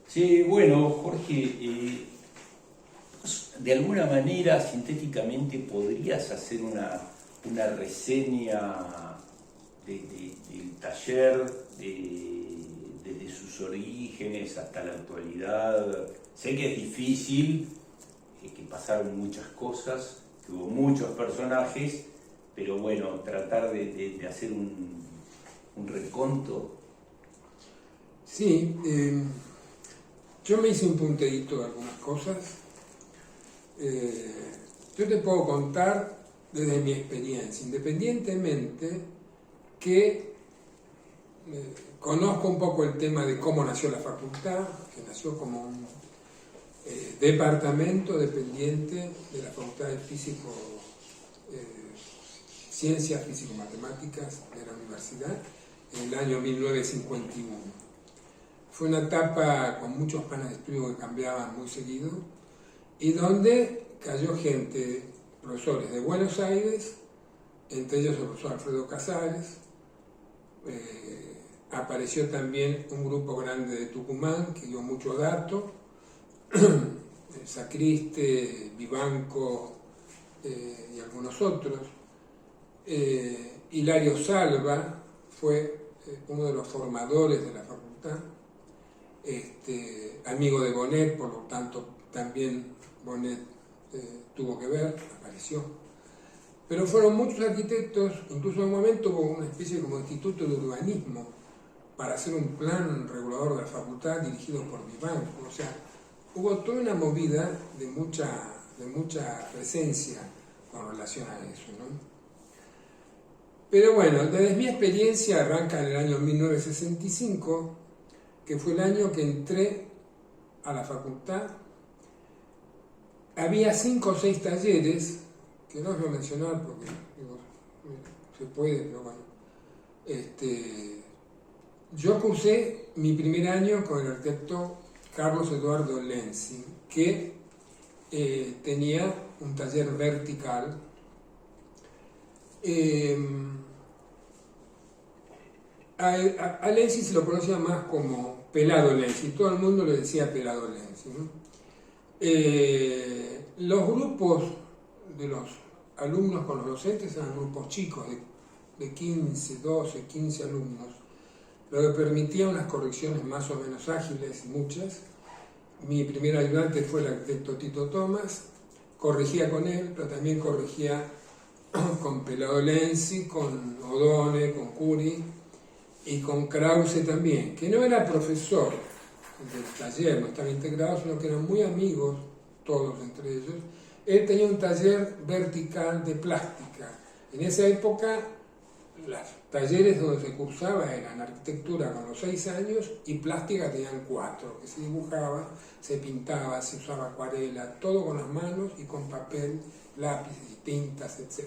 Sí, bueno, Jorge, de alguna manera, sintéticamente, podrías hacer una reseña del taller, desde sus orígenes hasta la actualidad. Sé que es difícil, que pasaron muchas cosas, que hubo muchos personajes, pero bueno, tratar de hacer un reconto. Sí, yo me hice un punteíto de algunas cosas. Yo te puedo contar desde mi experiencia, independientemente que conozco un poco el tema de cómo nació la facultad, que nació como un departamento dependiente de la Facultad de Ciencias Físico-Matemáticas de la universidad en el año 1951. Fue una etapa con muchos planes de estudio que cambiaban muy seguido y donde cayó gente, profesores de Buenos Aires, entre ellos el profesor Alfredo Casares. Apareció también un grupo grande de Tucumán que dio mucho dato, Sacriste, Vivanco y algunos otros. Hilario Salva fue uno de los formadores de la facultad, amigo de Bonet, por lo tanto también Bonet tuvo que ver, apareció. Pero fueron muchos arquitectos, incluso en un momento hubo una especie como instituto de urbanismo para hacer un plan regulador de la facultad dirigido por Vivanco. O sea, hubo toda una movida de mucha presencia con relación a eso, ¿no? Pero bueno, desde mi experiencia arranca en el año 1965, que fue el año que entré a la facultad. Había 5 o 6 talleres, que no os voy a mencionar porque digo, se puede, pero bueno. Yo cursé mi primer año con el arquitecto Carlos Eduardo Lenzi, que tenía un taller vertical. A Lenzi se lo conocía más como Pelado Lenzi, todo el mundo le decía Pelado Lenzi, ¿no? Los grupos de los alumnos con los docentes eran grupos chicos, de 15, 12, 15 alumnos, lo que permitía unas correcciones más o menos ágiles, muchas. Mi primer ayudante fue el arquitecto Tito Tomás, corregía con él, pero también corregía con Pelado Lenzi, con Odone, con Curi y con Krause también, que no era profesor del taller, no estaba integrado, sino que eran muy amigos, todos entre ellos. Él tenía un taller vertical de plástica. En esa época, los talleres donde se cursaba eran arquitectura con los 6 años y plástica tenían 4, que se dibujaba, se pintaba, se usaba acuarela, todo con las manos y con papel, lápices y tintas, etc.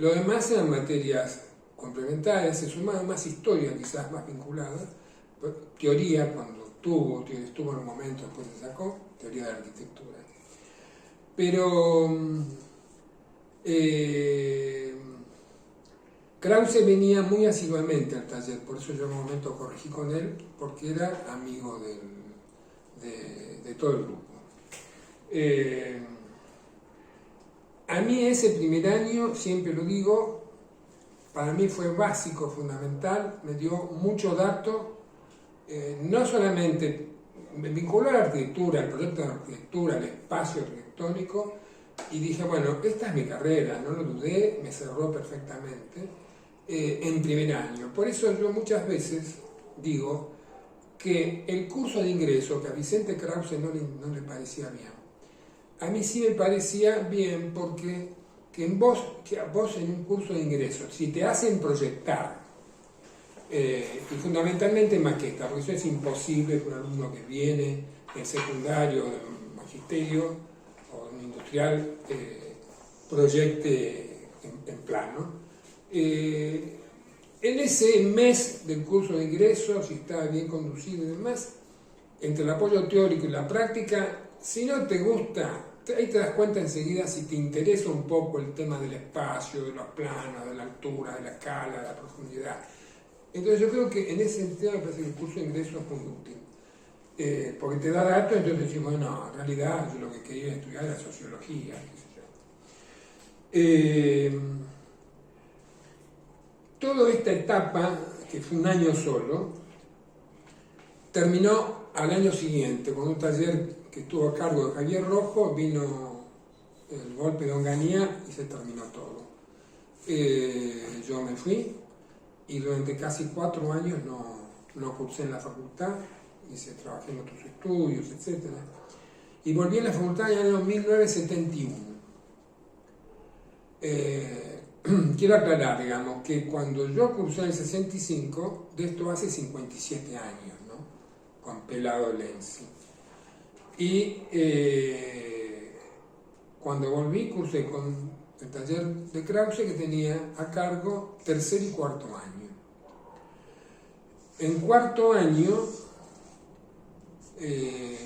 Lo demás eran materias complementarias, se sumaba más historia, quizás más vinculada, teoría cuando estuvo en un momento, después se sacó, teoría de arquitectura. Pero Krause venía muy asiduamente al taller, por eso yo en un momento corregí con él, porque era amigo de todo el grupo. A mí ese primer año, siempre lo digo, para mí fue básico, fundamental, me dio mucho dato, no solamente me vinculó a la arquitectura, al proyecto de arquitectura, al espacio arquitectónico, y dije, bueno, esta es mi carrera, no lo dudé, me cerró perfectamente en primer año. Por eso yo muchas veces digo que el curso de ingreso, que a Vicente Krause no le parecía bien, a mí sí me parecía bien porque que a vos en un curso de ingreso, si te hacen proyectar, y fundamentalmente maqueta, porque eso es imposible que un alumno que viene del secundario, del magisterio o de un industrial proyecte en plano. En ese mes del curso de ingreso, si está bien conducido y demás, entre el apoyo teórico y la práctica, si no te gusta, ahí te das cuenta enseguida si te interesa un poco el tema del espacio, de los planos, de la altura, de la escala, de la profundidad. Entonces yo creo que en ese sentido me parece que el curso de ingreso es muy útil. porque te da datos, entonces decimos, no, en realidad yo lo que quería estudiar era sociología, qué sé yo. Toda esta etapa, que fue un año solo, terminó al año siguiente con un taller que estuvo a cargo de Javier Rojo, vino el golpe de Onganía y se terminó todo. Yo me fui y durante casi 4 años no cursé en la facultad, trabajé en otros estudios, etc. Y volví a la facultad en el año 1971. Quiero aclarar, digamos, que cuando yo cursé en el 65, de esto hace 57 años, ¿no? Con Pelado Lenzi. Y cuando volví, cursé con el taller de Krause, que tenía a cargo tercer y cuarto año. En cuarto año,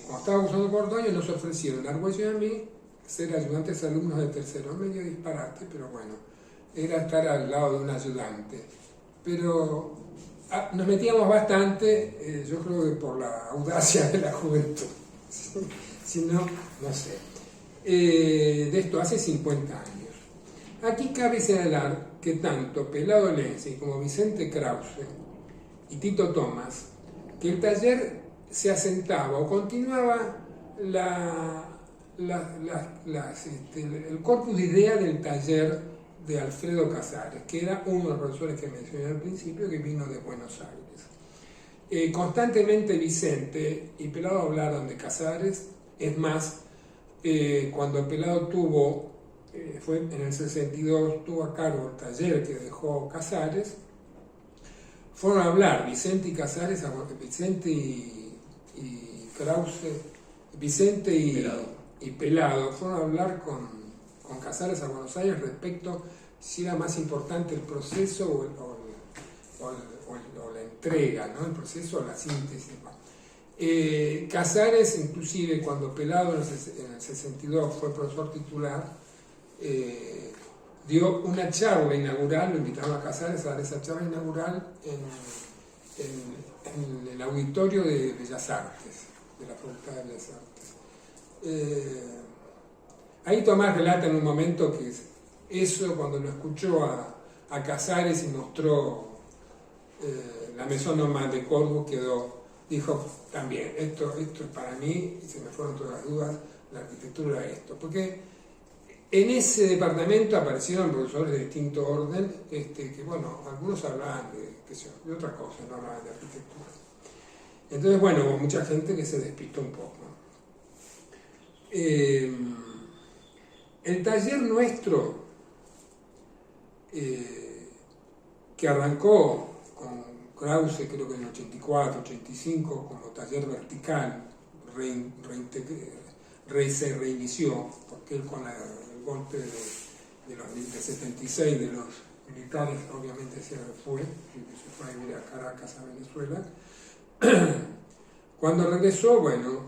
cuando estaba cursando cuarto año, nos ofrecieron a Argüello y a mí ser ayudantes alumnos de tercero. Medio disparate, pero bueno, era estar al lado de un ayudante. Pero nos metíamos bastante, yo creo que por la audacia de la juventud. Si no, no sé. De esto hace 50 años. Aquí cabe señalar que tanto Pelado Lenzi como Vicente Krause y Tito Tomás, que el taller se asentaba o continuaba el corpus de idea del taller de Alfredo Casares, que era uno de los profesores que mencioné al principio, que vino de Buenos Aires. Constantemente Vicente y Pelado hablaron de Casares. Es más, cuando Pelado fue en el 62, tuvo a cargo el taller que dejó Casares, fueron a hablar Vicente y Casares, Vicente y Krause, Vicente y Pelado, fueron a hablar con Casares a Buenos Aires respecto si era más importante el proceso o la entrega, ¿no? El proceso o la síntesis. Casares, inclusive, cuando Pelado en el 62 fue profesor titular, dio una charla inaugural, lo invitaron a Casares a dar esa charla inaugural en el auditorio de Bellas Artes, de la Facultad de Bellas Artes. Ahí Tomás relata en un momento que eso, cuando lo escuchó a Casares y mostró la Maison Normande de Cordoue, dijo también, esto es para mí, y se me fueron todas las dudas, la arquitectura era esto. Porque en ese departamento aparecieron profesores de distinto orden, que bueno, algunos hablaban de otras cosas, no hablaban de arquitectura. Entonces, bueno, hubo mucha gente que se despistó un poco. El taller nuestro, que arrancó con Krause, creo que en el 84, 85, como taller vertical, se reinició, porque él con el golpe de 76 de los militares, obviamente se fue a vivir a Caracas, a Venezuela. Cuando regresó, bueno,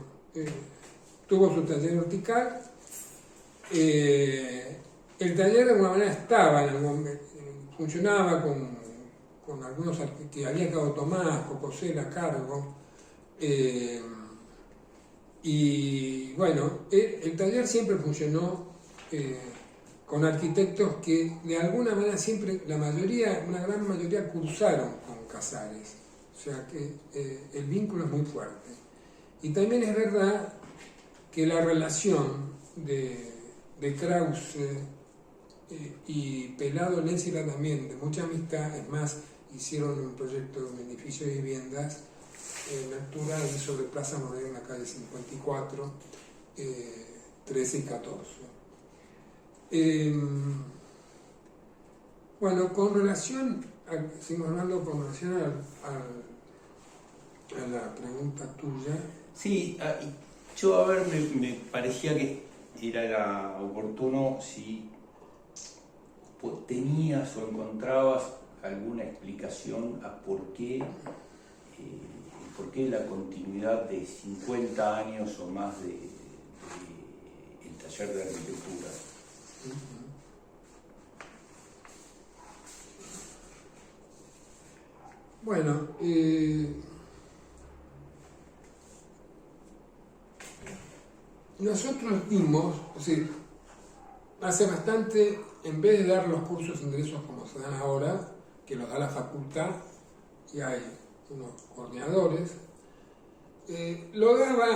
tuvo su taller vertical. El taller de alguna manera estaba en algún momento, funcionaba con algunos que había quedado Tomás, Cocosel a cargo, y bueno, el taller siempre funcionó con arquitectos que de alguna manera siempre, una gran mayoría cursaron con Casares, o sea que el vínculo es muy fuerte. Y también es verdad que la relación de Krause y Pelado Lenzi era también de mucha amistad. Es más, hicieron un proyecto de un edificio de viviendas en altura ahí sobre Plaza Morena, calle 54, 13 y 14. Bueno, seguimos hablando con relación a la pregunta tuya. Sí, yo me parecía que era oportuno si tenías o encontrabas alguna explicación a por qué la continuidad de 50 años o más de el taller de arquitectura. Bueno, nosotros dimos, o sea, hace bastante, en vez de dar los cursos de ingresos como se dan ahora, que los da la facultad, y hay unos coordinadores, lo daba,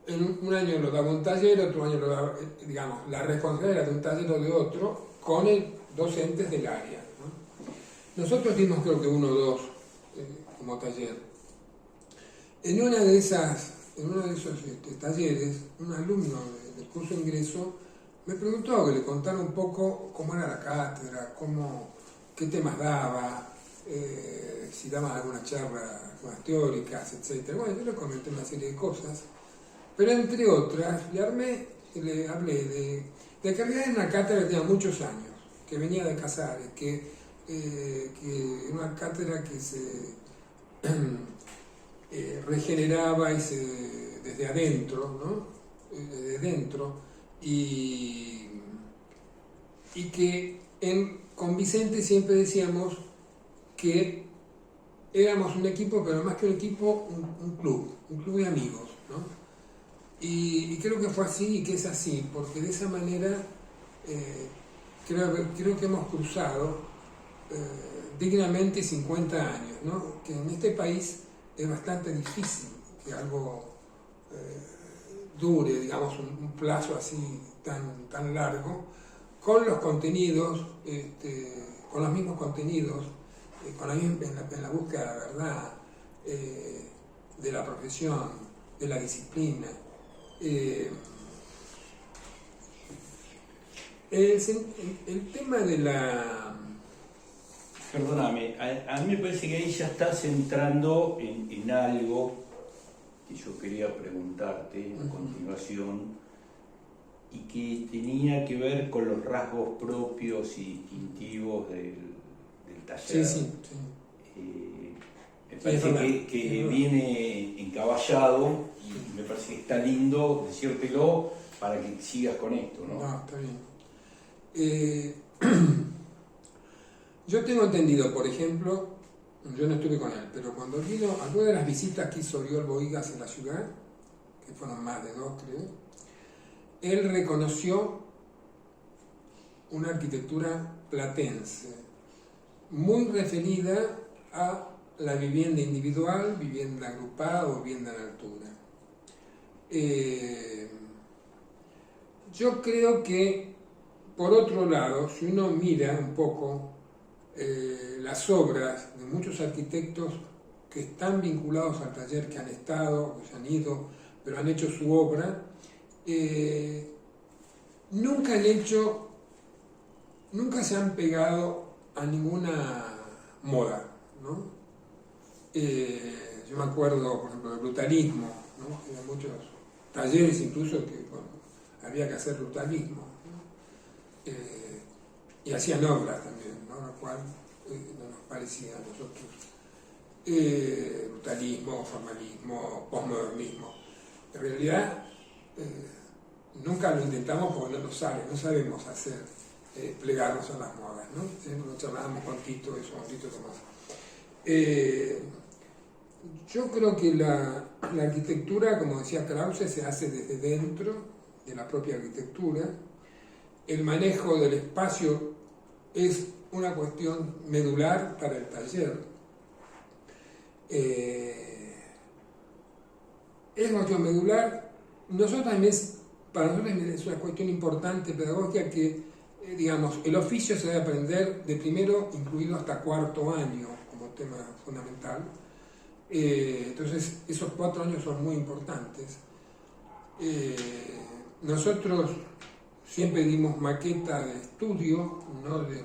en un año lo daba un taller, otro año lo daba, digamos, la responsabilidad de un taller o de otro, con docentes del área, ¿no? Nosotros dimos creo que uno o dos como taller. En uno de esos talleres, un alumno del curso de ingreso me preguntó que le contara un poco cómo era la cátedra, qué temas daba, si daban alguna charla más teóricas, etc. Bueno, yo le comenté una serie de cosas, pero entre otras le hablé de que había una cátedra que tenía muchos años, que venía de Casares, que era una cátedra que se regeneraba desde adentro, ¿no? Desde dentro, y que con Vicente siempre decíamos que éramos un equipo, pero más que un equipo, un club de amigos, ¿no? Y creo que fue así y que es así, porque de esa manera creo que hemos cruzado dignamente 50 años, ¿no? Que en este país es bastante difícil que algo dure, digamos, un plazo así tan largo, con los contenidos, con los mismos contenidos, en la búsqueda de la verdad, de la profesión, de la disciplina. El tema de la... Perdóname, a mí me parece que ahí ya estás entrando en algo que yo quería preguntarte a continuación y que tenía que ver con los rasgos propios y distintivos del taller. Sí. Me parece que viene encaballado y me parece que está lindo decírtelo para que sigas con esto, ¿no? No, está bien. Yo tengo entendido, por ejemplo, yo no estuve con él, pero cuando vino, alguna de las visitas que hizo Oriol Bohigas en la ciudad, que fueron más de 2, creo, él reconoció una arquitectura platense, muy referida a la vivienda individual, vivienda agrupada o vivienda en altura. Yo creo que, por otro lado, si uno mira un poco las obras de muchos arquitectos que están vinculados al taller, que han estado, que se han ido, pero han hecho su obra, nunca se han pegado a ninguna moda, ¿no? Yo me acuerdo, por ejemplo, del brutalismo, ¿no? Había muchos talleres incluso que había que hacer brutalismo, ¿no? Y hacían obras también, ¿no? Lo cual no nos parecía a nosotros. Brutalismo, formalismo, postmodernismo. En realidad, nunca lo intentamos porque no nos sale, no sabemos hacer plegarnos a las modas, ¿no? Siempre lo charlábamos con Tito, eso, con Tito Tomás. Yo creo que la arquitectura, como decía Krause, se hace desde dentro de la propia arquitectura. El manejo del espacio es una cuestión medular para el taller. Es una cuestión medular. Para nosotros es una cuestión importante, pedagógica, que, digamos, el oficio se debe aprender de primero, incluido hasta cuarto año, como tema fundamental. Entonces, esos 4 años son muy importantes. Nosotros siempre dimos maqueta de estudio, no de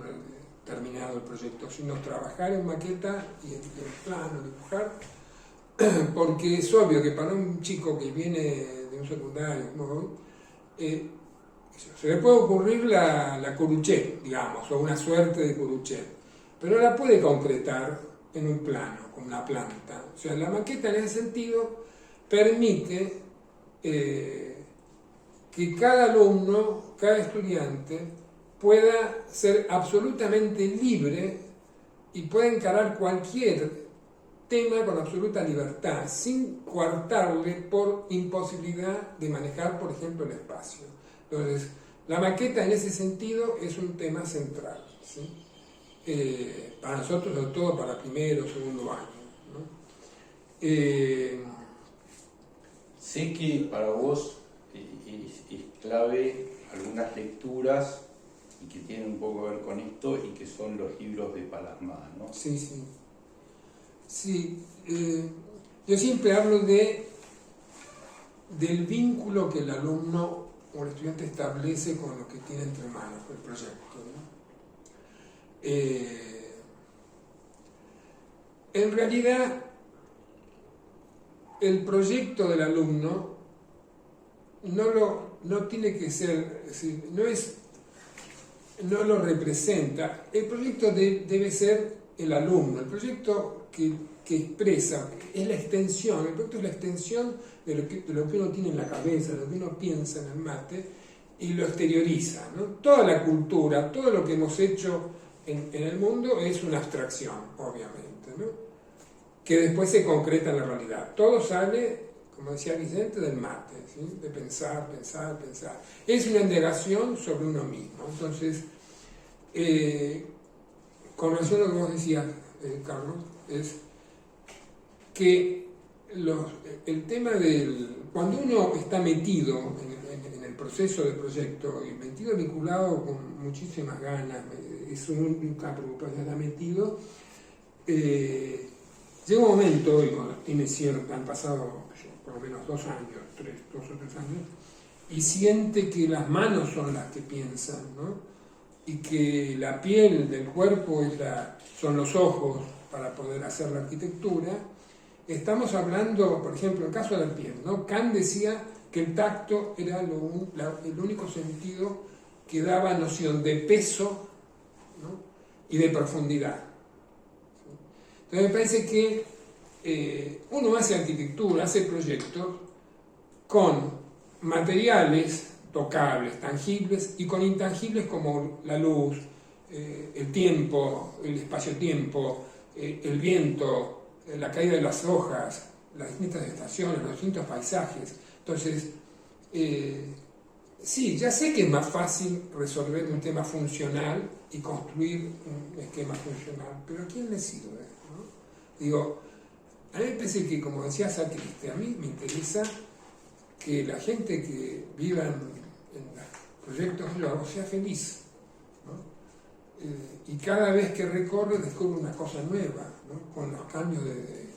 terminado el proyecto, sino trabajar en maqueta y en plano, dibujar, porque es obvio que para un chico que viene de un secundario, ¿no? Se le puede ocurrir la Curuchet, digamos, o una suerte de Curuchet, pero la puede concretar en un plano, con una planta. O sea, la maqueta en ese sentido permite que cada alumno, cada estudiante, pueda ser absolutamente libre y pueda encarar cualquier tema con absoluta libertad, sin coartarle por imposibilidad de manejar, por ejemplo, el espacio. Entonces, la maqueta en ese sentido es un tema central, ¿sí? Para nosotros, sobre todo para primero o segundo año, ¿no? Sé que para vos es clave algunas lecturas y que tienen un poco que ver con esto y que son los libros de Palasmá, ¿no? Sí, sí. Sí, yo siempre hablo del vínculo que el alumno o el estudiante establece con lo que tiene entre manos, el proyecto, ¿no? En realidad, el proyecto del alumno no tiene que ser, es decir, no lo representa. El proyecto debe ser el alumno. El proyecto que expresa es la extensión. El proyecto es la extensión de lo que uno tiene en la cabeza, de lo que uno piensa en el mate y lo exterioriza, ¿no? Toda la cultura, todo lo que hemos hecho en el mundo es una abstracción, obviamente, ¿no? Que después se concreta en la realidad. Todo sale, como decía Vicente, del mate, ¿sí? De pensar, pensar, pensar. Es una indagación sobre uno mismo. Entonces, con relación a lo que vos decías, Carlos, es que el tema cuando uno está metido en el proceso del proyecto, y metido vinculado con muchísimas ganas, es un campo que está metido, llega un momento, y cuando tiene cierto, han pasado por lo menos 2 años, 2 o 3 años, y siente que las manos son las que piensan, ¿no? Y que la piel del cuerpo son los ojos para poder hacer la arquitectura. Estamos hablando, por ejemplo, en el caso de la piel, ¿no? Kant decía que el tacto era el único sentido que daba noción de peso, ¿no? Y de profundidad. Entonces me parece que uno hace arquitectura, hace proyectos con materiales tocables, tangibles, y con intangibles como la luz, el tiempo, el espacio-tiempo, el viento, la caída de las hojas, las distintas estaciones, los distintos paisajes. Entonces, sí, ya sé que es más fácil resolver un tema funcional y construir un esquema funcional, pero ¿a quién le sirve, ¿no? Digo, a mí me parece que, como decía Sacriste, a mí me interesa que la gente que viva en proyectos sea feliz, ¿no? Y cada vez que recorre descubre una cosa nueva, ¿no? Con los cambios de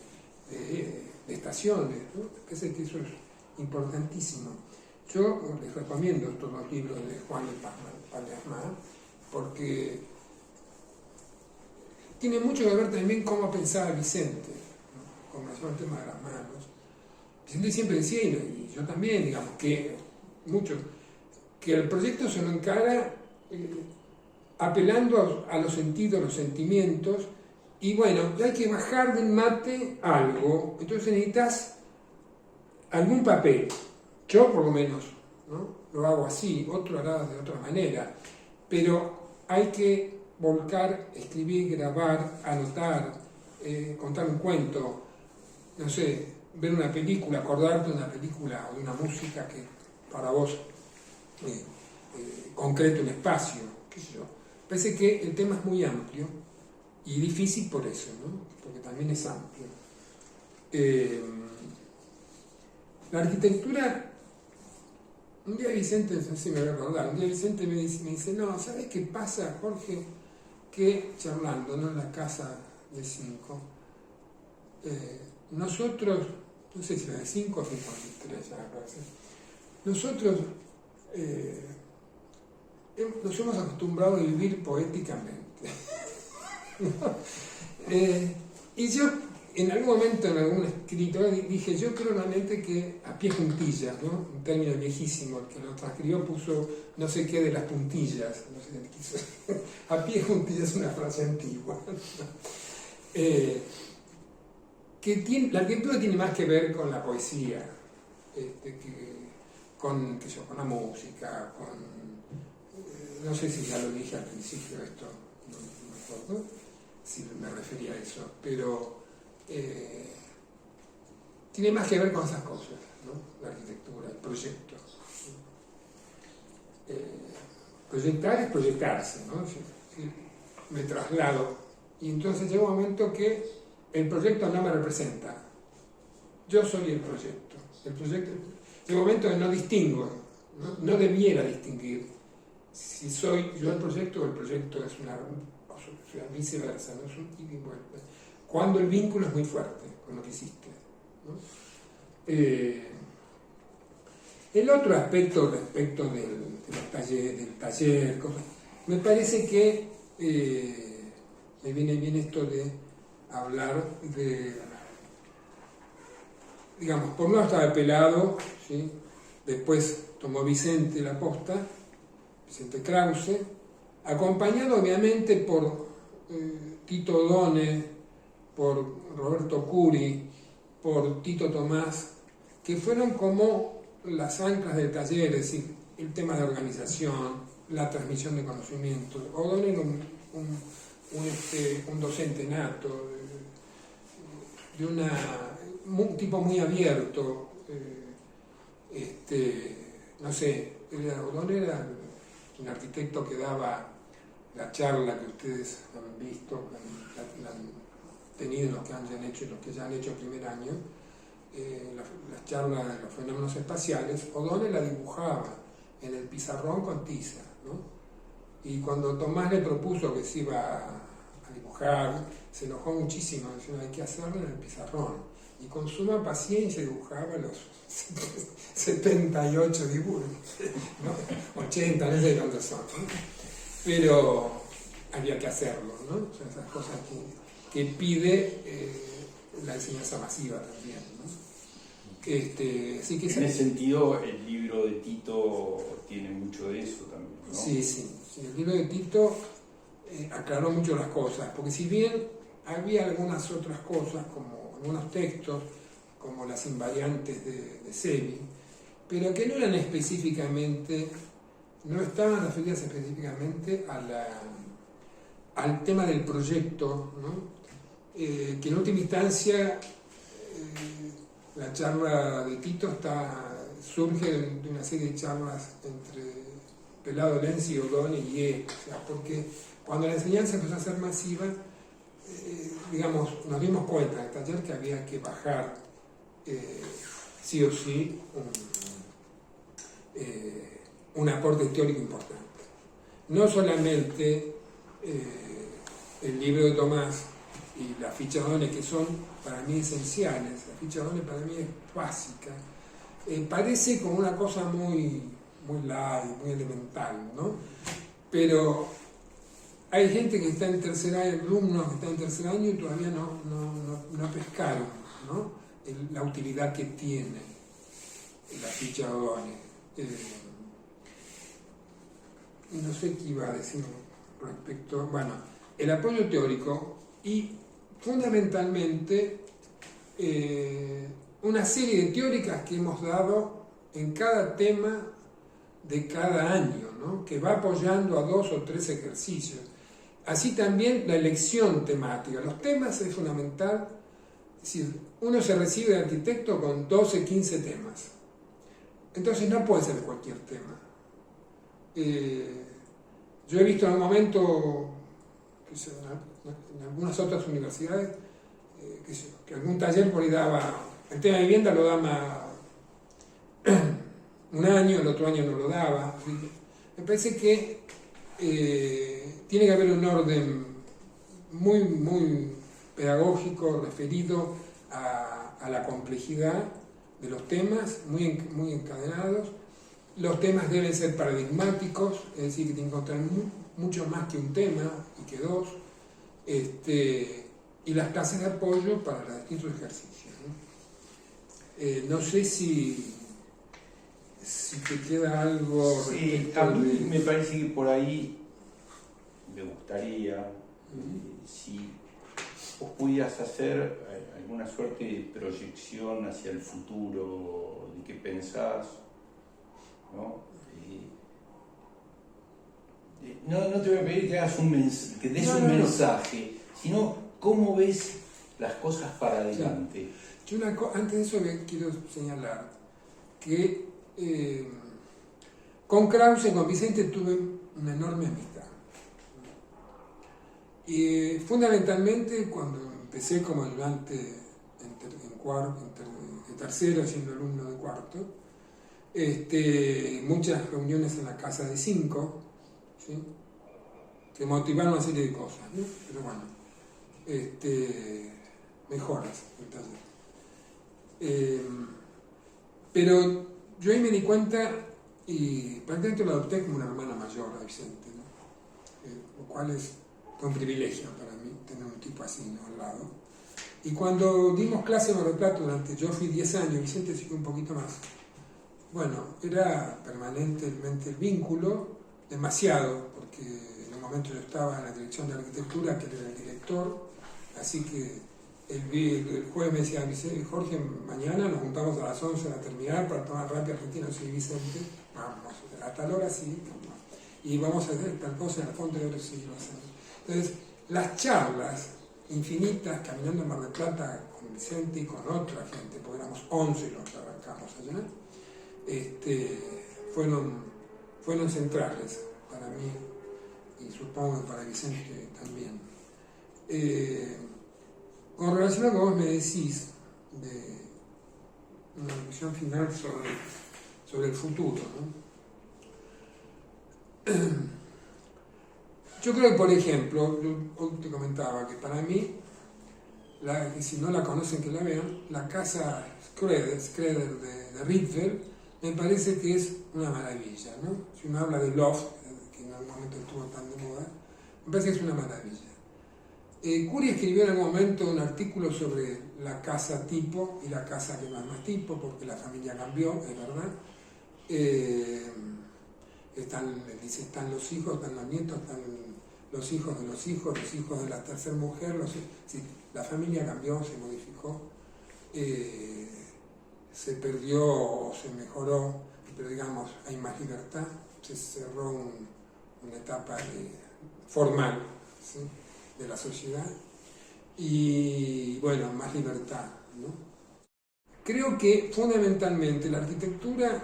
estaciones, ¿no? Me parece que eso es importantísimo. Yo les recomiendo estos 2 libros de Juan de Palasmá porque tiene mucho que ver también cómo pensaba Vicente, ¿no? Con relación al tema de las manos. Vicente siempre decía, y yo también, digamos, que el proyecto se lo encara apelando a los sentidos, los sentimientos, y bueno, hay que bajar del mate algo, entonces necesitas algún papel. Yo por lo menos, ¿no? Lo hago así, otro hará de otra manera, pero hay que volcar, escribir, grabar, anotar, contar un cuento, no sé, ver una película, acordarte de una película o de una música que para vos concrete un espacio, qué sé yo. Parece que el tema es muy amplio y difícil por eso, ¿no? Porque también es amplio. La arquitectura, un día Vicente, no sé si me voy a acordar, un día Vicente me dice, no, ¿sabes qué pasa, Jorge? Que charlando, ¿no? En la casa de 5, nosotros, no sé si era de 5 o 53, ya me parece, nosotros nos hemos acostumbrado a vivir poéticamente. Y yo, en algún momento, en algún escrito, dije, yo creo realmente que a pie juntillas, ¿no? Un término viejísimo, el que lo transcribió puso no sé qué de las puntillas, no sé qué quiso. A pie juntillas es una frase antigua. La arquitectura tiene más que ver con la poesía, con la música, no sé si ya lo dije al principio esto, no me acuerdo si me refería a eso, pero tiene más que ver con esas cosas, ¿no? La arquitectura, el proyecto. Proyectar es proyectarse, ¿no? Si me traslado. Y entonces llega un momento que el proyecto no me representa. Yo soy el proyecto. Llega un momento que no distingo, no debiera distinguir si soy yo el proyecto o el proyecto es una, o sea, viceversa, no es un ida y vuelta. Cuando el vínculo es muy fuerte con lo que hiciste, ¿no? El otro aspecto respecto del taller, cosas, me parece que me viene bien esto de hablar de, digamos, por un lado estaba Pelado, ¿sí? Después tomó Vicente la posta, Vicente Krause, acompañado obviamente por Tito O'Donnell, por Roberto Curi, por Tito Tomás, que fueron como las anclas del taller, es decir, el tema de organización, la transmisión de conocimientos. O'Donnell un docente nato, un tipo muy abierto, no sé, O'Donnell era un arquitecto que daba la charla que ustedes han visto, la han tenido los que han hecho y los que ya han hecho el primer año, la charla de los fenómenos espaciales. O'Donnell la dibujaba en el pizarrón con tiza, ¿no? Y cuando Tomás le propuso que se iba a dibujar, se enojó muchísimo, decía, hay que hacerlo en el pizarrón. Y con suma paciencia dibujaba los 78 dibujos, ¿no? 80, no sé cuántos son, ¿no? Pero había que hacerlo, ¿no? O sea, esas cosas que pide la enseñanza masiva también, ¿no? Sí que en ese sentido, el libro de Tito tiene mucho de eso también, ¿no? Sí, el libro de Tito aclaró mucho las cosas, porque si bien había algunas otras cosas, como algunos textos, como las invariantes de Sevi, pero que no eran específicamente, no estaban referidas específicamente al tema del proyecto, ¿no? Que en última instancia la charla de Tito surge de una serie de charlas entre Pelado, Lenzi, O'Donnell y o sea, porque cuando la enseñanza empezó a ser masiva, digamos, nos dimos cuenta en el taller que había que bajar sí o sí un aporte teórico importante. No solamente el libro de Tomás y la ficha de O'Donnell, que son para mí esenciales, la ficha de O'Donnell para mí es básica, parece como una cosa muy light, muy elemental, ¿no? Pero hay gente que está en tercer año, alumnos que están en tercer año y todavía no pescaron, ¿no? La utilidad que tiene la ficha de O'Donnell. No sé qué iba a decir respecto, bueno, el apoyo teórico y fundamentalmente una serie de teóricas que hemos dado en cada tema de cada año, ¿no? Que va apoyando a 2 o 3 ejercicios. Así también la elección temática. Los temas es fundamental. Es decir, uno se recibe de arquitecto con 12, 15 temas. Entonces no puede ser cualquier tema. Yo he visto en un momento en algunas otras universidades que algún taller por ahí daba, el tema de vivienda lo daba un año, el otro año no lo daba. Me parece que tiene que haber un orden muy pedagógico referido a la complejidad de los temas, muy encadenados. Los temas deben ser paradigmáticos, es decir, que tienen que encontrar mucho más que un tema y que dos, y las clases de apoyo para los distintos ejercicios, ¿no? No sé si te queda algo. Sí, a mí me parece que por ahí me gustaría, si vos pudieras hacer alguna suerte de proyección hacia el futuro, de qué pensás, ¿no? No te voy a pedir que hagas que des un mensaje, sino cómo ves las cosas para adelante. Yo antes de eso quiero señalar que con Krause, con Vicente, tuve una enorme amistad. Y fundamentalmente cuando empecé como ayudante en tercero, siendo alumno de cuarto, muchas reuniones en la casa de 5, ¿sí? Que motivaron una serie de cosas, ¿no? Pero bueno, mejoras entonces. Pero yo ahí me di cuenta y prácticamente lo adopté como una hermana mayor a Vicente, ¿no? Lo cual es un privilegio para mí tener un tipo así, ¿no? Al lado. Y cuando dimos clase en Mar del Plata yo fui 10 años, Vicente siguió un poquito más. Bueno, era permanentemente el vínculo, demasiado, porque en un momento yo estaba en la dirección de arquitectura, que era el director, así que el jueves me decía, Jorge, mañana nos juntamos a las 11 a terminar para tomar rápido argentino, sí, Vicente, vamos, a tal hora sí, y vamos a hacer tal cosa en el fondo de otro sí, lo hacemos. Entonces, las charlas infinitas, caminando en Mar del Plata con Vicente y con otra gente, porque éramos 11 los que arrancamos allá, fueron centrales para mí y supongo que para Vicente también. Con relación a lo que vos me decís de una visión final sobre el futuro, ¿no? Yo creo que, por ejemplo, yo te comentaba que para mí, que si no la conocen que la vean, la casa Schroeder de Rietveld me parece que es una maravilla, ¿no? Si uno habla de loft, que en algún momento estuvo tan de moda, me parece que es una maravilla. Curie escribió en algún momento un artículo sobre la casa tipo y la casa que no es más tipo, porque la familia cambió, es verdad. Están los hijos, están los nietos, están los hijos de la tercera mujer, sí, la familia cambió, se modificó, se perdió o se mejoró, pero digamos, hay más libertad, se cerró una etapa formal, ¿sí? De la sociedad y bueno, más libertad, ¿no? Creo que fundamentalmente la arquitectura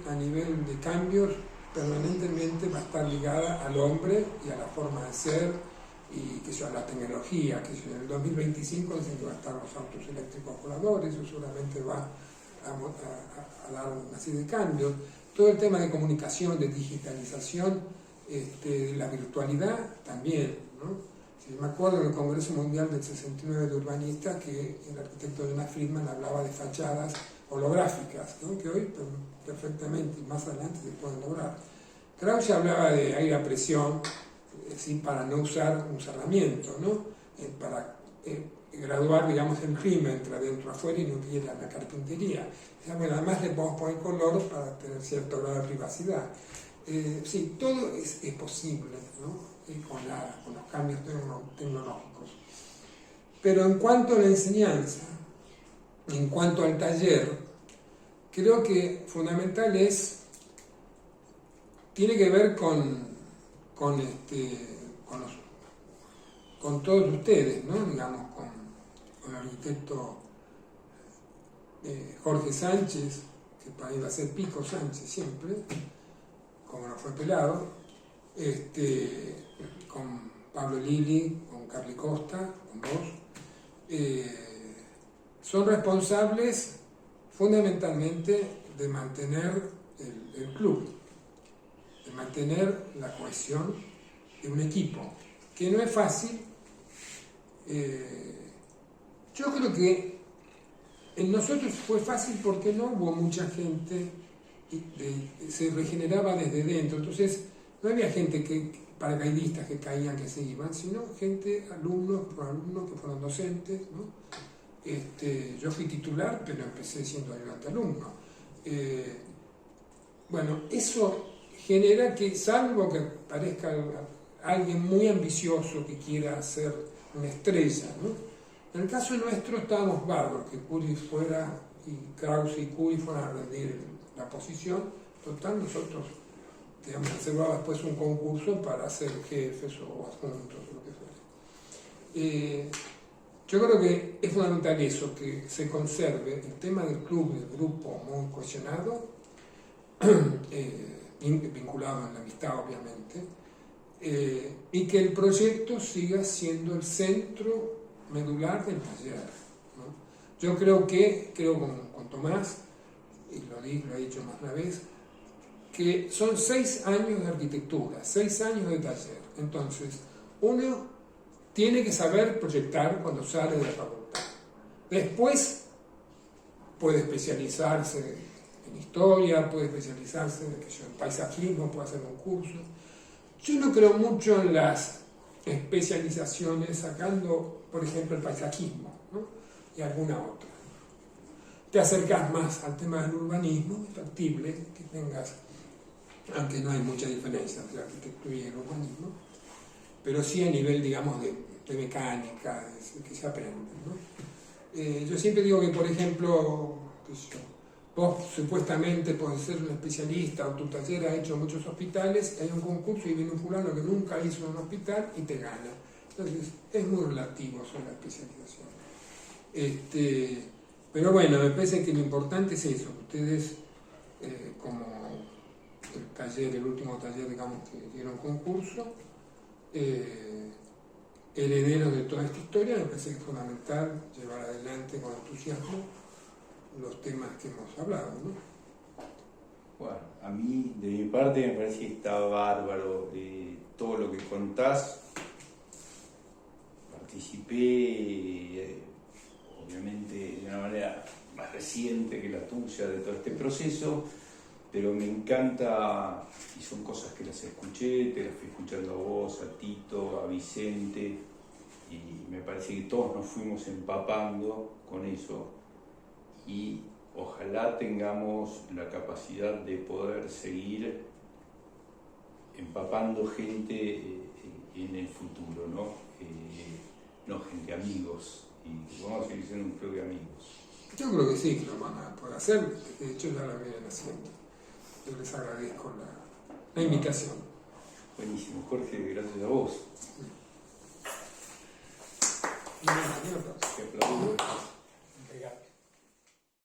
a nivel de cambios permanentemente va a estar ligada al hombre y a la forma de ser y a la tecnología, que en el 2025 dicen que van a estar los autos eléctricos voladores, eso seguramente va a dar una serie de cambios. Todo el tema de comunicación, de digitalización, la virtualidad también, ¿no? Me acuerdo en el Congreso Mundial del 69 de Urbanistas que el arquitecto Jonas Friedman hablaba de fachadas holográficas, ¿no? Que hoy perfectamente y más adelante se pueden lograr. Krause hablaba de aire a presión, para no usar un cerramiento, ¿no? Para graduar, digamos, el clima entre adentro afuera y no que la carpintería. Bueno, además le podemos poner color para tener cierto grado de privacidad. Sí, todo es posible, ¿no? Con los cambios tecnológicos. Pero en cuanto a la enseñanza, en cuanto al taller, creo que fundamental tiene que ver con todos ustedes, ¿no? Digamos, con el arquitecto Jorge Sánchez, que para él va a ser Pico Sánchez siempre, como no fue pelado, con Pablo Lili, con Carly Costa, con vos, son responsables fundamentalmente de mantener el club, de mantener la cohesión de un equipo, que no es fácil. Yo creo que en nosotros fue fácil porque no hubo mucha gente, se regeneraba desde dentro, entonces no había gente paracaidistas que caían, que se iban, sino gente, alumnos que fueron docentes, ¿no? Yo fui titular, pero empecé siendo ayudante alumno. Bueno, eso genera que, salvo que parezca alguien muy ambicioso que quiera ser una estrella, ¿no? En el caso nuestro estábamos bárbaros, que Curie fuera, y Krause y Curie fueran a rendir la posición. Total, nosotros digamos, reservaba después un concurso para ser jefes o adjuntos o lo que fuera. Yo creo que es fundamental eso, que se conserve el tema del club, del grupo muy cohesionado, vinculado en la amistad obviamente, y que el proyecto siga siendo el centro medular del taller, ¿no? Yo creo con Tomás, y lo he dicho más una vez, que son 6 años de arquitectura, 6 años de taller. Entonces, uno tiene que saber proyectar cuando sale de la facultad. Después puede especializarse en historia, puede especializarse en paisajismo, puede hacer un curso. Yo no creo mucho en las especializaciones sacando, por ejemplo, el paisajismo, ¿no? Y alguna otra. Te acercas más al tema del urbanismo, es factible que tengas, aunque no hay mucha diferencia entre la arquitectura y el urbanismo, pero sí a nivel, digamos, de mecánica, que se aprende, ¿no? Yo siempre digo que, por ejemplo, vos supuestamente podés ser un especialista o tu taller ha hecho muchos hospitales, hay un concurso y viene un fulano que nunca hizo un hospital y te gana. Entonces, es muy relativo sobre la especialización. Pero bueno, me parece que lo importante es eso, que ustedes, como el último taller, digamos, que dieron concurso, herederos de toda esta historia, me parece que es fundamental llevar adelante con entusiasmo los temas que hemos hablado, ¿no? Bueno, a mí, de mi parte, me parece que está bárbaro todo lo que contás. Participé, obviamente, de una manera más reciente que la tuya de todo este proceso, pero me encanta, y son cosas que las escuché, te las fui escuchando a vos, a Tito, a Vicente, y me parece que todos nos fuimos empapando con eso, y ojalá tengamos la capacidad de poder seguir empapando gente en el futuro, ¿no? Gente, amigos, y vamos a seguir siendo un club de amigos. Yo creo que sí, que lo van a poder hacer, de hecho ya lo vienen haciendo. Yo les agradezco la invitación. Buenísimo, Jorge, gracias a vos. Te aplaudo. Obrigado.